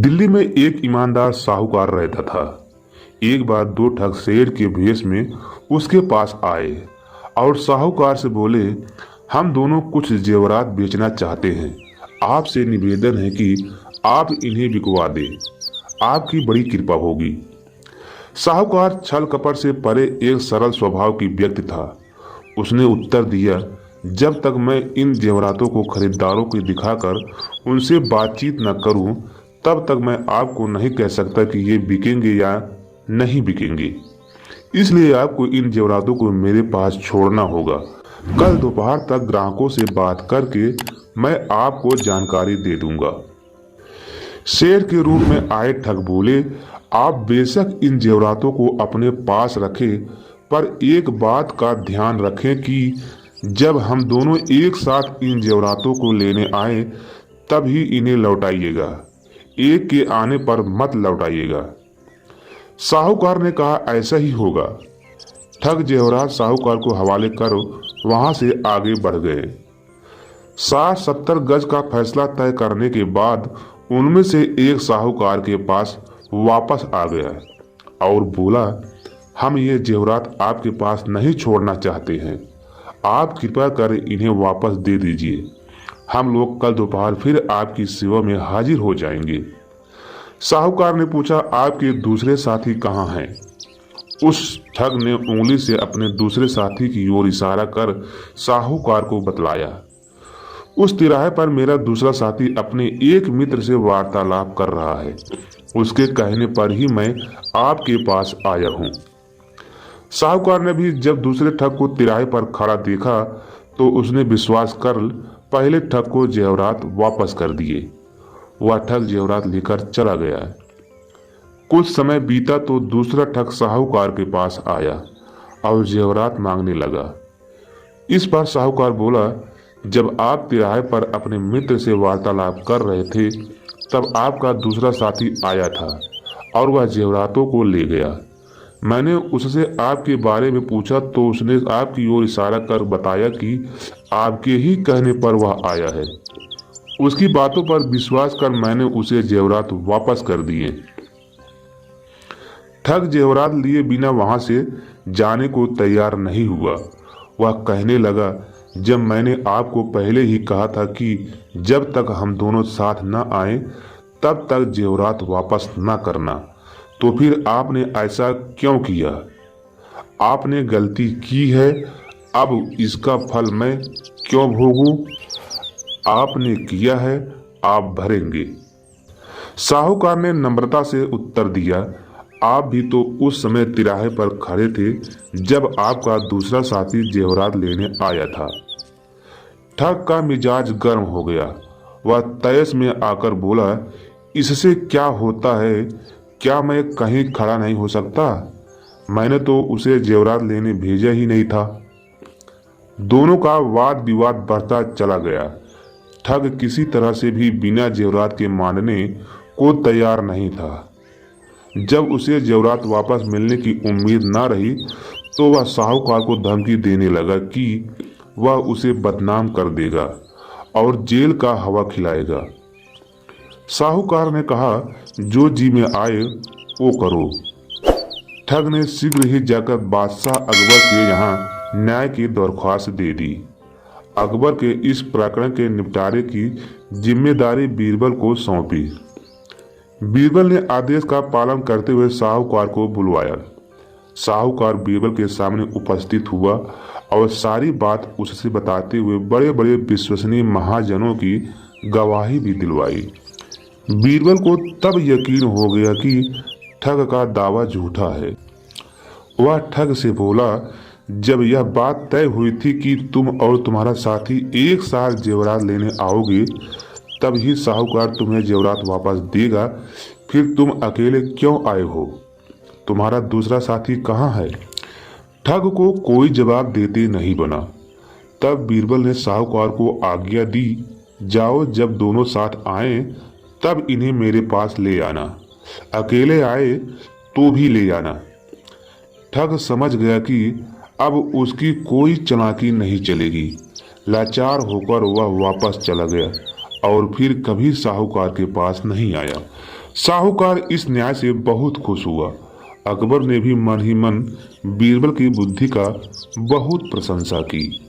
दिल्ली में एक ईमानदार साहूकार रहता था। एक बार दो ठग शेर के भेष में उसके पास आए और साहूकार से बोले, हम दोनों कुछ जेवरात बेचना चाहते हैं। आपसे निवेदन है कि आप इन्हें बिकवा दें, आपकी बड़ी कृपा होगी। साहूकार छल कपट से परे एक सरल स्वभाव की व्यक्ति था। उसने उत्तर दिया, जब तक मैं इन जेवरातों को खरीदारों को दिखाकर उनसे बातचीत न करूं, तब तक मैं आपको नहीं कह सकता कि ये बिकेंगे या नहीं बिकेंगे। इसलिए आपको इन जेवरातों को मेरे पास छोड़ना होगा। कल दोपहर तक ग्राहकों से बात करके मैं आपको जानकारी दे दूंगा। शेर के रूप में आए ठग बोले, आप बेशक इन जेवरातों को अपने पास रखें, पर एक बात का ध्यान रखें कि जब हम दोनों एक साथ इन जेवरातों को लेने आए तब ही इन्हें लौटाइएगा, एक के आने पर मत लौटाइएगा। साहूकार ने कहा, ऐसा ही होगा। ठग जेवरात साहूकार को हवाले कर वहां से आगे बढ़ गए। 60-70 गज का फैसला तय करने के बाद उनमें से एक साहूकार के पास वापस आ गया और बोला, हम ये जेवरात आपके पास नहीं छोड़ना चाहते हैं। आप कृपया कर इन्हें वापस दे दीजिए। हम लोग कल दोपहर फिर आपकी सेवा में हाजिर हो जाएंगे। साहूकार ने पूछा, आपके दूसरे साथी कहाँ हैं? उस ठग ने उंगली से अपने दूसरे साथी की ओर इशारा कर साहूकार को बतलाया, उस तिराहे पर मेरा दूसरा साथी अपने एक मित्र से वार्तालाप कर रहा है। उसके कहने पर ही मैं आपके पास आया हूँ। साहूकार ने भी जब दूसरे ठग को तिराहे पर खड़ा देखा तो उसने विश्वास कर पहले ठग को जेवरात वापस कर दिए। वह ठग जेवरात लेकर चला गया। कुछ समय बीता तो दूसरा ठग साहूकार के पास आया और जेवरात मांगने लगा। इस बार साहूकार बोला, जब आप तिराहे पर अपने मित्र से वार्तालाप कर रहे थे तब आपका दूसरा साथी आया था और वह जेवरातों को ले गया। मैंने उससे आपके बारे में पूछा तो उसने आपकी ओर इशारा कर बताया कि आपके ही कहने पर वह आया है। उसकी बातों पर विश्वास कर मैंने उसे जेवरात वापस कर दिए। ठग जेवरात लिए बिना वहां से जाने को तैयार नहीं हुआ। वह कहने लगा, जब मैंने आपको पहले ही कहा था कि जब तक हम दोनों साथ न आए तब तक जेवरात वापस न करना, तो फिर आपने ऐसा क्यों किया? आपने गलती की है, अब इसका फल मैं क्यों भोगूं? आपने किया है, आप भरेंगे। साहूकार ने नम्रता से उत्तर दिया, आप भी तो उस समय तिराहे पर खड़े थे जब आपका दूसरा साथी जेवरात लेने आया था। ठग का मिजाज गर्म हो गया। वह तयस में आकर बोला, इससे क्या होता है? क्या मैं कहीं खड़ा नहीं हो सकता? मैंने तो उसे जेवरात लेने भेजा ही नहीं था। दोनों का वाद विवाद बढ़ता चला गया। ठग किसी तरह से भी बिना जेवरात के मानने को तैयार नहीं था। जब उसे जेवरात वापस मिलने की उम्मीद न रही तो वह साहूकार को धमकी देने लगा कि वह उसे बदनाम कर देगा और जेल का हवा खिलाएगा। साहूकार ने कहा, जो जी में आए वो करो। ठग ने शीघ्र ही जाकर बादशाह अकबर के यहाँ न्याय की दरख्वास्त दे दी। अकबर के इस प्रकरण के निपटारे की जिम्मेदारी बीरबल को सौंपी। बीरबल ने आदेश का पालन करते हुए साहूकार को बुलवाया। साहूकार बीरबल के सामने उपस्थित हुआ और सारी बात उससे बताते हुए बड़े बड़े विश्वसनीय महाजनों की गवाही भी दिलवाई। बीरबल को तब यकीन हो गया कि ठग का दावा झूठा है। वह ठग से बोला, जब यह बात तय हुई थी कि तुम और तुम्हारा साथी एक साथ जेवरात लेने आओगे तब ही साहूकार तुम्हें जेवरात वापस देगा, फिर तुम अकेले क्यों आए हो? तुम्हारा दूसरा साथी कहाँ है? ठग को कोई जवाब देते नहीं बना। तब बीरबल ने साहूकार को आज्ञा दी, जाओ, जब दोनों साथ आए तब इन्हें मेरे पास ले आना, अकेले आए तो भी ले आना। ठग समझ गया कि अब उसकी कोई चालाकी नहीं चलेगी। लाचार होकर वह वापस चला गया और फिर कभी साहूकार के पास नहीं आया। साहूकार इस न्याय से बहुत खुश हुआ। अकबर ने भी मन ही मन बीरबल की बुद्धि का बहुत प्रशंसा की।